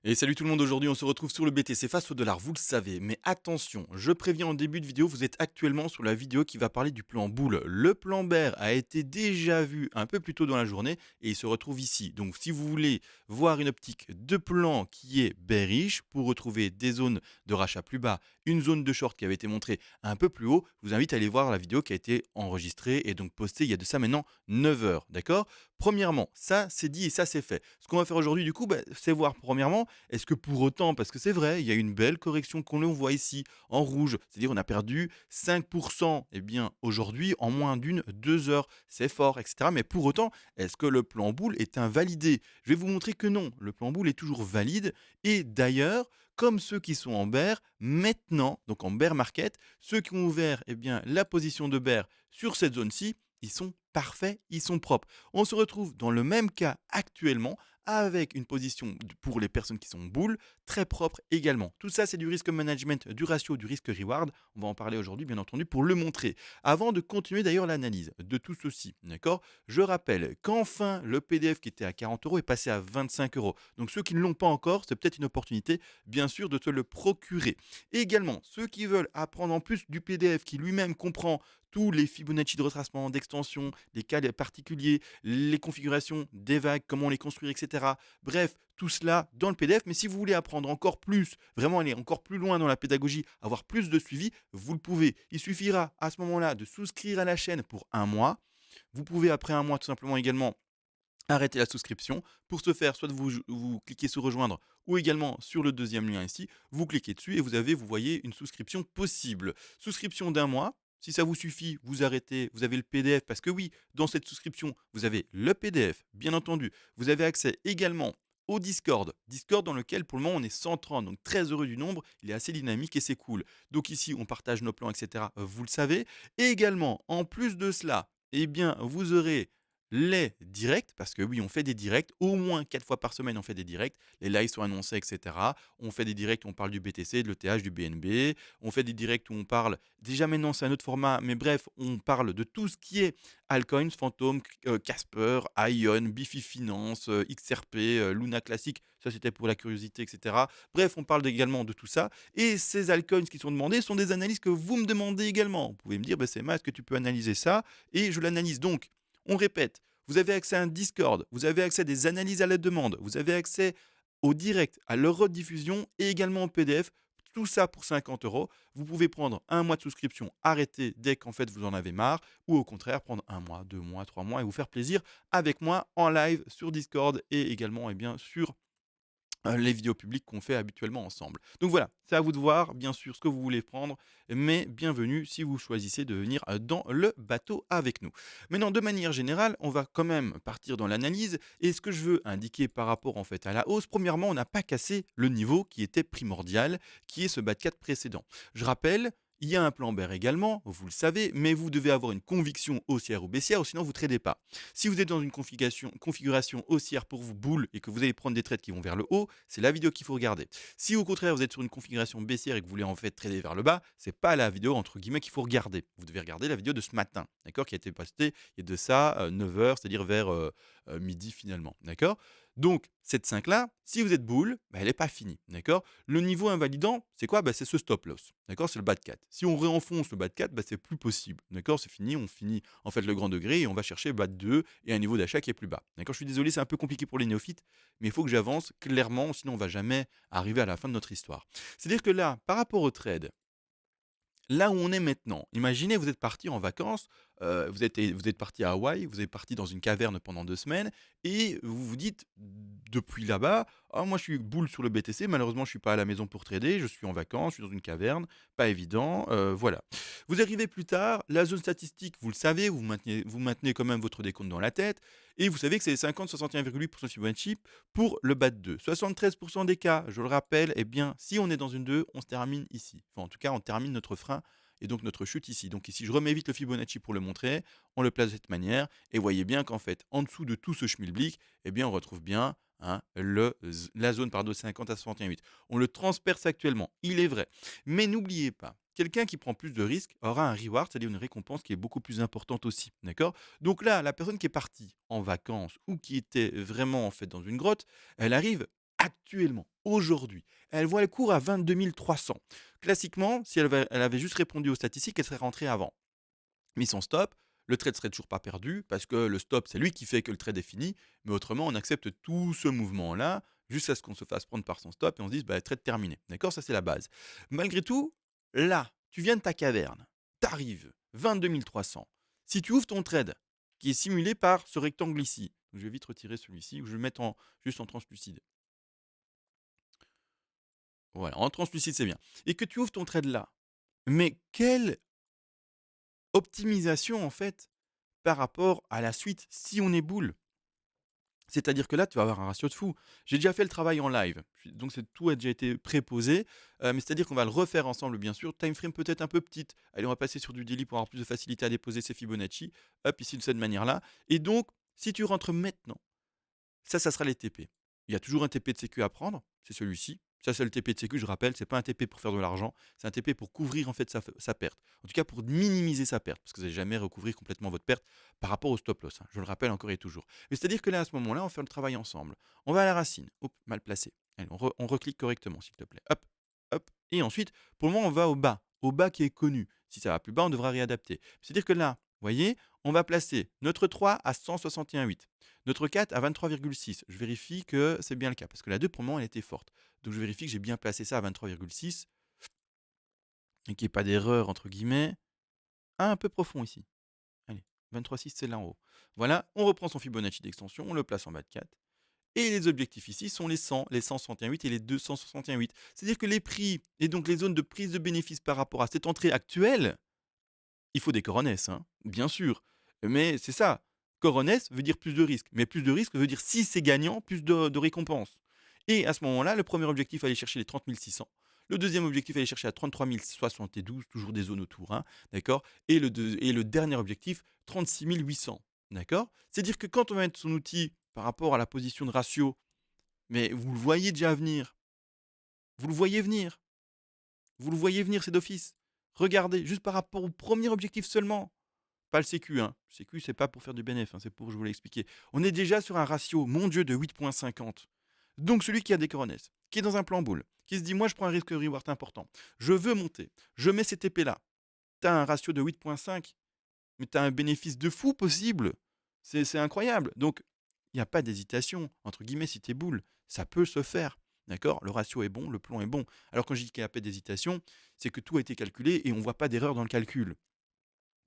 Et salut tout le monde, aujourd'hui on se retrouve sur le BTC face au dollar, vous le savez, mais attention, je préviens en début de vidéo, vous êtes actuellement sur la vidéo qui va parler du plan boule. Le plan bear a été déjà vu un peu plus tôt dans la journée et il se retrouve ici. Donc si vous voulez voir une optique de plan qui est bearish pour retrouver des zones de rachat plus bas, une zone de short qui avait été montrée un peu plus haut, je vous invite à aller voir la vidéo qui a été enregistrée et donc postée il y a de ça maintenant 9 heures, d'accord? Premièrement, ça c'est dit et ça c'est fait. Ce qu'on va faire aujourd'hui du coup, c'est voir premièrement est-ce que pour autant, parce que c'est vrai, il y a une belle correction qu'on le voit ici en rouge, c'est-à-dire on a perdu 5%, eh bien aujourd'hui en moins d'une, 2 heures, c'est fort, etc. Mais pour autant, est-ce que le plan boule est invalidé? Je vais vous montrer que non, le plan boule est toujours valide et d'ailleurs, comme ceux qui sont en bear, maintenant, donc en bear market, ceux qui ont ouvert eh bien, la position de bear sur cette zone-ci, ils sont parfaits, ils sont propres. On se retrouve dans le même cas actuellement avec une position pour les personnes qui sont boules, très propre également. Tout ça, c'est du risk management, du ratio, du risque reward. On va en parler aujourd'hui, bien entendu, pour le montrer. Avant de continuer d'ailleurs l'analyse de tout ceci, d'accord, je rappelle qu'enfin, le PDF qui était à 40 euros est passé à 25 euros. Donc ceux qui ne l'ont pas encore, c'est peut-être une opportunité, bien sûr, de te le procurer. Et également, ceux qui veulent apprendre en plus du PDF qui lui-même comprend tous les Fibonacci de retracement, d'extension, les cas particuliers, les configurations des vagues, comment les construire, etc. Bref, tout cela dans le PDF. Mais si vous voulez apprendre encore plus, vraiment aller encore plus loin dans la pédagogie, avoir plus de suivi, vous le pouvez. Il suffira à ce moment-là de souscrire à la chaîne pour un mois. Vous pouvez après un mois tout simplement également arrêter la souscription. Pour ce faire, soit vous cliquez sur rejoindre ou également sur le deuxième lien ici, vous cliquez dessus et vous voyez une souscription possible. Souscription d'un mois. Si ça vous suffit, vous arrêtez, vous avez le PDF parce que oui, dans cette souscription, vous avez le PDF, bien entendu. Vous avez accès également au Discord. Discord dans lequel pour le moment on est 130, donc très heureux du nombre, il est assez dynamique et c'est cool. Donc ici on partage nos plans, etc. Vous le savez. Et également, en plus de cela, eh bien vous aurez les directs, parce que oui, on fait des directs, au moins 4 fois par semaine, on fait des directs. Les lives sont annoncés, etc. On fait des directs où on parle du BTC, de l'ETH, du BNB. On fait des directs où on parle, déjà maintenant c'est un autre format, mais bref, on parle de tout ce qui est altcoins, Phantom, Casper, Ion, Bifi Finance, XRP, Luna Classic, ça c'était pour la curiosité, etc. Bref, on parle également de tout ça. Et ces altcoins qui sont demandés sont des analyses que vous me demandez également. Vous pouvez me dire, c'est Matt, est-ce que tu peux analyser ça? Et je l'analyse donc. On répète, vous avez accès à un Discord, vous avez accès à des analyses à la demande, vous avez accès au direct, à leur rediffusion et également au PDF. Tout ça pour 50 euros. Vous pouvez prendre un mois de souscription, arrêter dès qu'en fait vous en avez marre, ou au contraire prendre un mois, 2 mois, 3 mois et vous faire plaisir avec moi en live sur Discord et également sur les vidéos publiques qu'on fait habituellement ensemble. Donc voilà, c'est à vous de voir, bien sûr, ce que vous voulez prendre, mais bienvenue si vous choisissez de venir dans le bateau avec nous. Maintenant, de manière générale, on va quand même partir dans l'analyse. Et ce que je veux indiquer par rapport en fait à la hausse, premièrement, on n'a pas cassé le niveau qui était primordial, qui est ce bas de 4 précédent. Je rappelle, il y a un plan bear également, vous le savez, mais vous devez avoir une conviction haussière ou baissière, ou sinon vous ne tradez pas. Si vous êtes dans une configuration haussière pour vous boule et que vous allez prendre des trades qui vont vers le haut, c'est la vidéo qu'il faut regarder. Si au contraire vous êtes sur une configuration baissière et que vous voulez en fait trader vers le bas, c'est pas la vidéo entre guillemets qu'il faut regarder. Vous devez regarder la vidéo de ce matin, d'accord, qui a été postée il y a de ça 9 heures, c'est-à-dire vers midi finalement, d'accord. Donc cette 5 là, si vous êtes boule, elle n'est pas finie, d'accord. Le niveau invalidant, c'est quoi? C'est ce stop loss, d'accord, c'est le bas de 4. Si on réenfonce le bas de 4, c'est plus possible, d'accord, c'est fini, on finit en fait le grand degré et on va chercher bas de 2 et un niveau d'achat qui est plus bas. D'accord, je suis désolé, c'est un peu compliqué pour les néophytes, mais il faut que j'avance clairement, sinon on va jamais arriver à la fin de notre histoire. C'est-à-dire que là, par rapport au trade, là où on est maintenant, imaginez vous êtes parti en vacances, vous êtes parti à Hawaï, vous êtes parti dans une caverne pendant 2 semaines et vous vous dites depuis là-bas: «Ah moi je suis boule sur le BTC, malheureusement je suis pas à la maison pour trader, je suis en vacances, je suis dans une caverne, pas évident», voilà. Vous arrivez plus tard, la zone statistique, vous le savez, vous maintenez quand même votre décompte dans la tête et vous savez que c'est 50-61,8% Fibonacci pour le bas de 2. 73% des cas, je le rappelle, eh bien, si on est dans une 2, on se termine ici. Enfin, en tout cas, on termine notre frein et donc notre chute ici. Donc ici, je remets vite le Fibonacci pour le montrer. On le place de cette manière et voyez bien qu'en fait, en dessous de tout ce schmilblick, eh bien, on retrouve bien la zone par 50 à 61,8. On le transperce actuellement, il est vrai. Mais n'oubliez pas, quelqu'un qui prend plus de risques aura un reward, c'est-à-dire une récompense qui est beaucoup plus importante aussi. D'accord. Donc là, la personne qui est partie en vacances ou qui était vraiment en fait dans une grotte, elle arrive actuellement, aujourd'hui, elle voit le cours à 22 300. Classiquement, si elle avait juste répondu aux statistiques, elle serait rentrée avant. Mais son stop, le trade serait toujours pas perdu parce que le stop, c'est lui qui fait que le trade est fini. Mais autrement, on accepte tout ce mouvement-là jusqu'à ce qu'on se fasse prendre par son stop et on se dise, bah, trade terminé. D'accord. Ça, c'est la base. Malgré tout, là, tu viens de ta caverne, t'arrives, 22 300. Si tu ouvres ton trade, qui est simulé par ce rectangle ici, je vais vite retirer celui-ci ou je vais le mettre juste en translucide. Voilà, en translucide, c'est bien. Et que tu ouvres ton trade là. Mais quelle optimisation, en fait, par rapport à la suite, si on est boule. C'est-à-dire que là, tu vas avoir un ratio de fou. J'ai déjà fait le travail en live, donc tout a déjà été préposé, mais c'est-à-dire qu'on va le refaire ensemble, bien sûr. Time frame peut-être un peu petite. Allez, on va passer sur du daily pour avoir plus de facilité à déposer ses Fibonacci. Hop, ici de cette manière-là. Et donc, si tu rentres maintenant, ça sera les TP. Il y a toujours un TP de sécu à prendre, c'est celui-ci. Ça, c'est le TP de sécu, je rappelle, c'est pas un TP pour faire de l'argent, c'est un TP pour couvrir en fait sa perte. En tout cas, pour minimiser sa perte, parce que vous n'allez jamais recouvrir complètement votre perte par rapport au stop loss, hein. Je le rappelle encore et toujours. Mais c'est-à-dire que là, à ce moment-là, on fait le travail ensemble. On va à la racine. Hop, mal placé. Allez, on reclique correctement, s'il te plaît. Hop, hop. Et ensuite, pour le moment, on va au bas qui est connu. Si ça va plus bas, on devra réadapter. C'est-à-dire que là, vous voyez, on va placer notre 3 à 161,8. Notre 4 à 23,6. Je vérifie que c'est bien le cas, parce que la 2, pour le moment, elle était forte. Donc je vérifie que j'ai bien placé ça à 23,6 et qu'il n'y ait pas d'erreur, entre guillemets. Ah, un peu profond ici. Allez, 23,6, c'est là en haut. Voilà, on reprend son Fibonacci d'extension, on le place en bas de 4. Et les objectifs ici sont les 100, les 161,8 et les 261,8. C'est-à-dire que les prix et donc les zones de prise de bénéfice par rapport à cette entrée actuelle, il faut des coronesses, hein, bien sûr. Mais c'est ça. Coronesse veut dire plus de risques. Mais plus de risques veut dire si c'est gagnant, plus de récompenses. Et à ce moment-là, le premier objectif, aller chercher les 30 600. Le deuxième objectif, aller chercher à 33 072, toujours des zones autour. Hein, d'accord. Et le dernier objectif, 36 800. D'accord. C'est-à-dire que quand on va mettre son outil par rapport à la position de ratio, mais vous le voyez déjà venir. Vous le voyez venir. Vous le voyez venir, c'est d'office. Regardez, juste par rapport au premier objectif seulement. Pas le sécu, hein. Le sécu, c'est pas pour faire du bénéf, hein, c'est pour, je vous l'ai expliqué. On est déjà sur un ratio, mon Dieu, de 8,50. Donc celui qui a des coronesses, qui est dans un plan boule, qui se dit, moi je prends un risque reward important, je veux monter, je mets cet épée là. Tu as un ratio de 8,5, mais tu as un bénéfice de fou possible. C'est incroyable. Donc, il n'y a pas d'hésitation, entre guillemets, si tu es boule. Ça peut se faire. D'accord. Le ratio est bon, le plan est bon. Alors quand je dis qu'il n'y a pas d'hésitation, c'est que tout a été calculé et on ne voit pas d'erreur dans le calcul.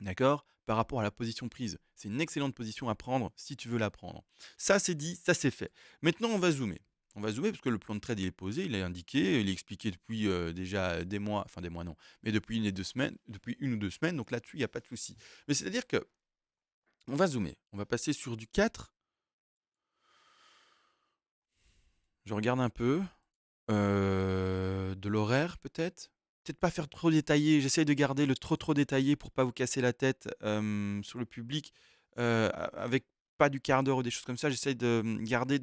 D'accord. Par rapport à la position prise. C'est une excellente position à prendre si tu veux la prendre. Ça, c'est dit, ça, c'est fait. Maintenant, on va zoomer. On va zoomer parce que le plan de trade, il est posé, il est indiqué, il est expliqué depuis déjà des mois, enfin des mois non, mais depuis depuis une ou deux semaines, donc là-dessus, il n'y a pas de souci. Mais c'est-à-dire que on va zoomer, on va passer sur du 4. Je regarde un peu, de l'horaire peut-être. Peut-être pas faire trop détaillé, j'essaye de garder le trop détaillé pour pas vous casser la tête, sur le public, avec pas du quart d'heure ou des choses comme ça. J'essaye de, garder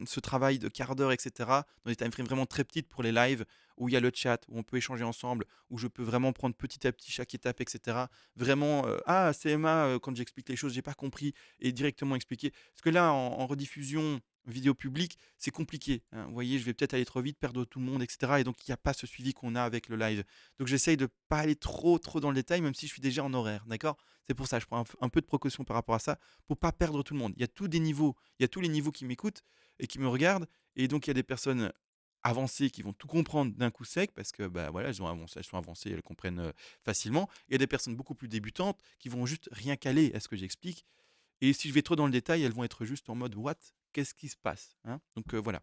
ce travail de quart d'heure et cetera, dans des time frames vraiment très petites pour les lives où il y a le chat, où on peut échanger ensemble, où je peux vraiment prendre petit à petit chaque étape et cetera. Vraiment, «Ah CMA, quand j'explique les choses, j'ai pas compris» et directement expliquer. Parce que là, en rediffusion vidéo publique, c'est compliqué, hein. Vous voyez, je vais peut-être aller trop vite, perdre tout le monde, et cetera et donc il y a pas ce suivi qu'on a avec le live. Donc j'essaye de pas aller trop dans le détail, même si je suis déjà en horaire, d'accord? C'est pour ça, je prends un peu de précaution par rapport à ça, pour pas perdre tout le monde. Il y a tous des niveaux, il y a tous les niveaux qui m'écoutent et qui me regardent et donc il y a des personnes avancées qui vont tout comprendre d'un coup sec parce que, bah, voilà, elles sont avancées, elles comprennent, facilement. Il y a des personnes beaucoup plus débutantes qui vont juste rien caler à ce que j'explique et si je vais trop dans le détail, elles vont être juste en mode: «What? Qu'est-ce qui se passe?» hein? Donc voilà.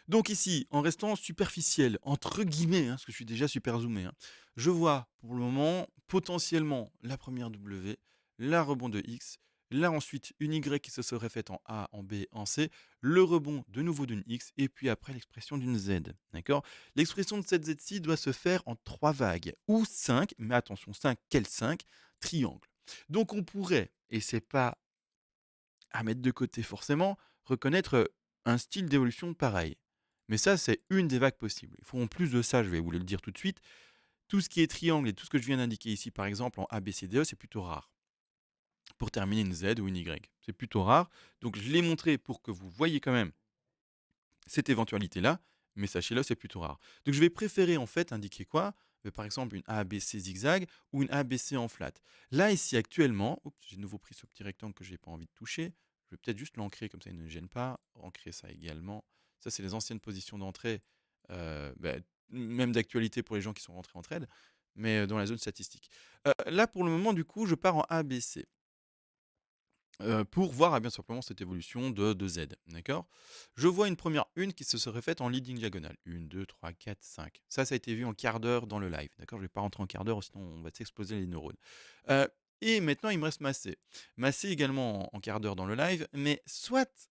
Donc ici, en restant superficiel, entre guillemets, hein, parce que je suis déjà super zoomé, hein, je vois pour le moment potentiellement la première W, la rebond de X, là ensuite une Y qui se serait faite en A, en B, en C, le rebond de nouveau d'une X, et puis après l'expression d'une Z. D'accord. L'expression de cette Z-ci doit se faire en 3 vagues, ou 5, mais attention, 5, quel 5? Triangle. Donc on pourrait, et c'est pas à mettre de côté forcément, reconnaître un style d'évolution pareil. Mais ça, c'est une des vagues possibles. Il faut en plus de ça, je vais vous le dire tout de suite, tout ce qui est triangle et tout ce que je viens d'indiquer ici, par exemple en A, B, C, D, E, c'est plutôt rare. Pour terminer une Z ou une Y, c'est plutôt rare. Donc je l'ai montré pour que vous voyez quand même cette éventualité-là, mais sachez-le, c'est plutôt rare. Donc je vais préférer en fait indiquer quoi? Par exemple une ABC zigzag ou une ABC en flat. Là ici actuellement, oups, j'ai de nouveau pris ce petit rectangle que j'ai pas envie de toucher. Je vais peut-être juste l'ancrer comme ça il ne gêne pas. Ancrer ça également. Ça c'est les anciennes positions d'entrée, bah, même d'actualité pour les gens qui sont rentrés en trade, mais dans la zone statistique. Là pour le moment du coup je pars en ABC. Pour voir, bien simplement cette évolution de Z, d'accord? Je vois une première une qui se serait faite en leading diagonale. 1, 2, 3, 4, 5. Ça a été vu en quart d'heure dans le live, d'accord? Je vais pas rentrer en quart d'heure, sinon on va s'exploser les neurones. Heu et maintenant il me reste Massé. Massé également en quart d'heure dans le live, mais soit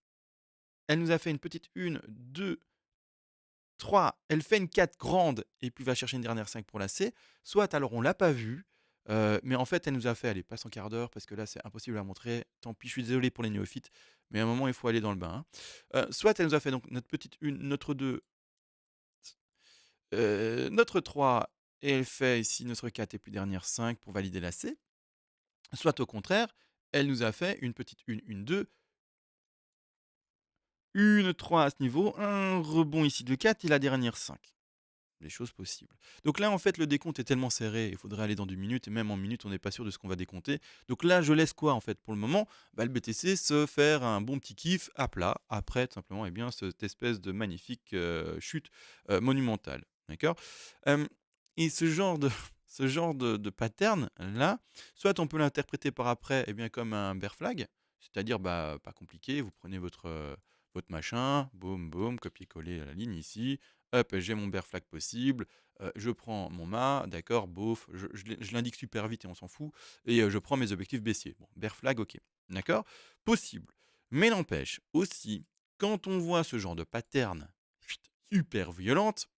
elle nous a fait une petite 1, 2, 3, elle fait une 4 grande et puis va chercher une dernière 5 pour la C, soit alors on l'a pas vue, mais en fait elle nous a fait, allez passe en quart d'heure parce que là c'est impossible à montrer, tant pis, je suis désolé pour les néophytes, mais à un moment il faut aller dans le bain, hein. Soit elle nous a fait donc notre petite 1, notre 2, notre 3 et elle fait ici notre 4 et puis dernière 5 pour valider la C, soit au contraire, elle nous a fait une petite 1, 2, une 3 à ce niveau, un rebond ici de 4 et la dernière 5. Les choses possibles. Donc là, en fait, le décompte est tellement serré, il faudrait aller dans du minute, et même en minute, on n'est pas sûr de ce qu'on va décompter. Donc là, je laisse quoi, en fait, pour le moment? Bah, le BTC se faire un bon petit kiff à plat, après, tout simplement, eh bien, cette espèce de magnifique chute monumentale. D'accord. Euh, et ce genre de, ce genre de pattern-là, soit on peut l'interpréter par après eh bien, comme un bear flag, c'est-à-dire bah, pas compliqué, vous prenez votre machin, boum, boum, copier-coller la ligne ici, hop, j'ai mon bear flag possible, je prends mon mât, d'accord, beauf, je l'indique super vite et on s'en fout, et je prends mes objectifs baissiers. Bon, bear flag, ok, d'accord, possible. Mais n'empêche, aussi, quand on voit ce genre de pattern super violente,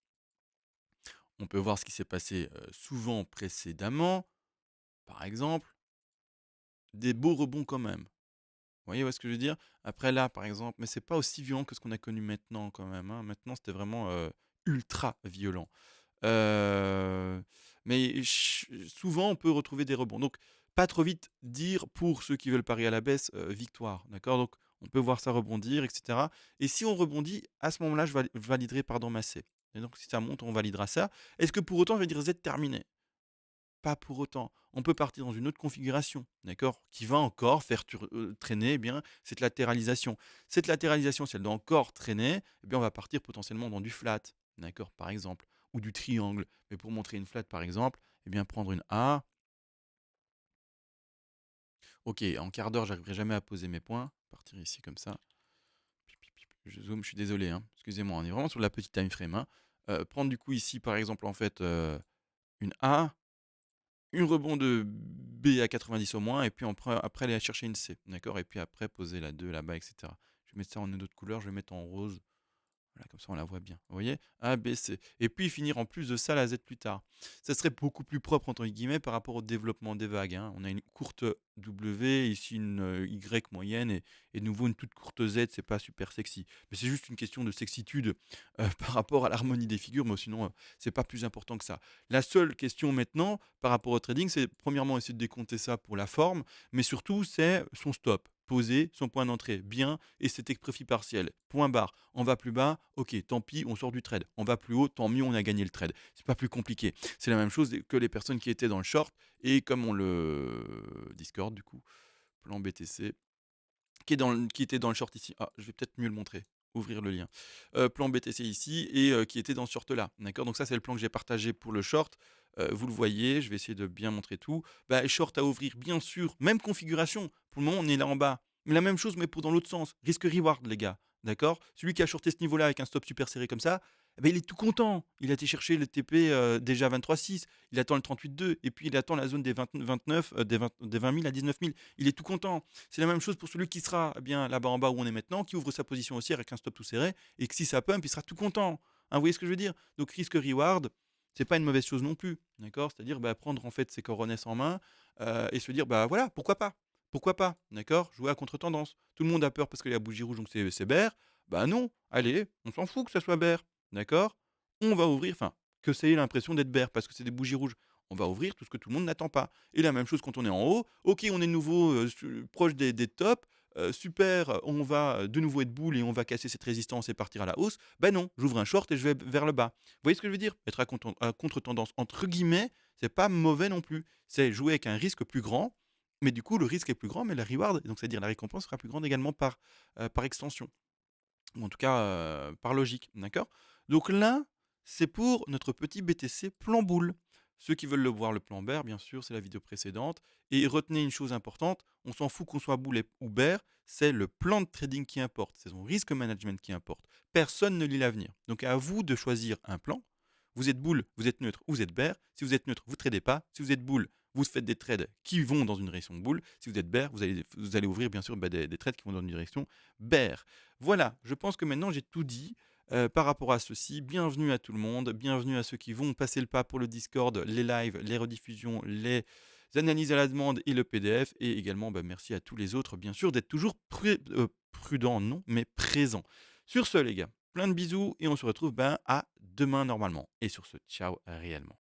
on peut voir ce qui s'est passé souvent précédemment, par exemple, des beaux rebonds quand même. Vous voyez où est-ce que je veux dire? Après là, par exemple, mais c'est pas aussi violent que ce qu'on a connu maintenant quand même, hein. Maintenant, c'était vraiment ultra violent. Heu, mais souvent, on peut retrouver des rebonds. Donc, pas trop vite dire pour ceux qui veulent parier à la baisse, victoire, d'accord? Donc, on peut voir ça rebondir et cetera et si on rebondit, à ce moment-là, je validerai pardon ma C et donc si ça monte, on validera ça. Est-ce que pour autant, je vais dire Z terminé? Pas pour autant. On peut partir dans une autre configuration, d'accord? Qui va encore faire traîner, eh bien, cette latéralisation. Cette latéralisation, si elle doit encore traîner, eh bien, on va partir potentiellement dans du flat, d'accord? Par exemple, ou du triangle. Mais pour montrer une flat, par exemple, eh bien, prendre une A. OK, en quart d'heure, j'arriverai jamais à poser mes points. Partir ici comme ça. Je zoome, je suis désolé, hein. Excusez-moi, on est vraiment sur la petite time frame, hein. Prendre du coup ici, par exemple, en fait, une A. Une rebond de B à 90 au moins et puis après aller chercher une C, d'accord? Et puis après poser la 2 là-bas et cetera. Je vais mettre ça en une autre couleur, je vais mettre en rose. Voilà, comme ça on la voit bien. Vous voyez? A, B, C. Et puis finir en plus de ça la Z plus tard. Ça serait beaucoup plus propre entre guillemets par rapport au développement des vagues, hein. On a une courte W, ici une Y moyenne et de nouveau une toute courte Z, c'est pas super sexy. Mais c'est juste une question de sexitude par rapport à l'harmonie des figures, mais sinon c'est pas plus important que ça. La seule question maintenant par rapport au trading, c'est premièrement essayer de décompter ça pour la forme, mais surtout c'est son stop. Poser son point d'entrée bien et c'était profit partiel. Point barre. On va plus bas, ok, tant pis, on sort du trade. On va plus haut, tant mieux, on a gagné le trade. C'est pas plus compliqué. C'est la même chose que les personnes qui étaient dans le short et comme on le Discord du coup, plan BTC, qui était dans le short ici. Ah, je vais peut-être mieux le montrer. Ouvrir le lien. Plan BTC ici et qui était dans ce short là. D'accord. Donc ça c'est le plan que j'ai partagé pour le short. Vous le voyez, je vais essayer de bien montrer tout. Bah, short à ouvrir, bien sûr, même configuration. Pour le moment, on est là en bas. Mais la même chose, mais pour dans l'autre sens. Risque reward, les gars. D'accord. Celui qui a shorté ce niveau-là avec un stop super serré comme ça, eh ben, il est tout content. Il a été chercher le TP déjà 23,6. Il attend le 38,2. Et puis il attend la zone des 29, des 20 000 à 19 000. Il est tout content. C'est la même chose pour celui qui sera eh bien là-bas en bas où on est maintenant, qui ouvre sa position haussière avec un stop tout serré, et que si ça pump, il sera tout content. Hein, vous voyez ce que je veux dire? Donc risque-reward, c'est pas une mauvaise chose non plus. D'accord. C'est-à-dire bah, prendre en fait ses coronesses en main et se dire bah voilà, pourquoi pas? Pourquoi pas? D'accord. Jouer à contre-tendance. Tout le monde a peur parce qu'il y a bougie rouge, donc c'est bear. Bah non, allez, on s'en fout que ça soit bear. D'accord. On va ouvrir, enfin, que ça ait l'impression d'être bear parce que c'est des bougies rouges. On va ouvrir tout ce que tout le monde n'attend pas. Et la même chose quand on est en haut. Ok, on est de nouveau proche des tops. super, on va de nouveau être boule et on va casser cette résistance et partir à la hausse. Ben non, j'ouvre un short et je vais vers le bas. Vous voyez ce que je veux dire? Être à contre-tendance entre guillemets, c'est pas mauvais non plus. C'est jouer avec un risque plus grand, mais du coup le risque est plus grand, mais la reward, donc c'est-à-dire la récompense sera plus grande également par extension. Ou en tout cas, par logique, d'accord? Donc là, c'est pour notre petit BTC plan boule. Ceux qui veulent le voir, le plan bear, bien sûr, c'est la vidéo précédente. Et retenez une chose importante, on s'en fout qu'on soit boule ou bear, c'est le plan de trading qui importe, c'est son risque management qui importe. Personne ne lit l'avenir. Donc à vous de choisir un plan. Vous êtes boule, vous êtes neutre, vous êtes bear. Si vous êtes neutre, vous ne tradez pas. Si vous êtes boule, vous faites des trades qui vont dans une direction boule. Si vous êtes bear, vous allez ouvrir bien sûr des trades qui vont dans une direction bear. Voilà, je pense que maintenant j'ai tout dit par rapport à ceci. Bienvenue à tout le monde, bienvenue à ceux qui vont passer le pas pour le Discord, les lives, les rediffusions, les analyses à la demande et le PDF. Et également, merci à tous les autres, bien sûr, d'être toujours prudents, non, mais présents. Sur ce, les gars, plein de bisous et on se retrouve à demain normalement. Et sur ce, ciao réellement.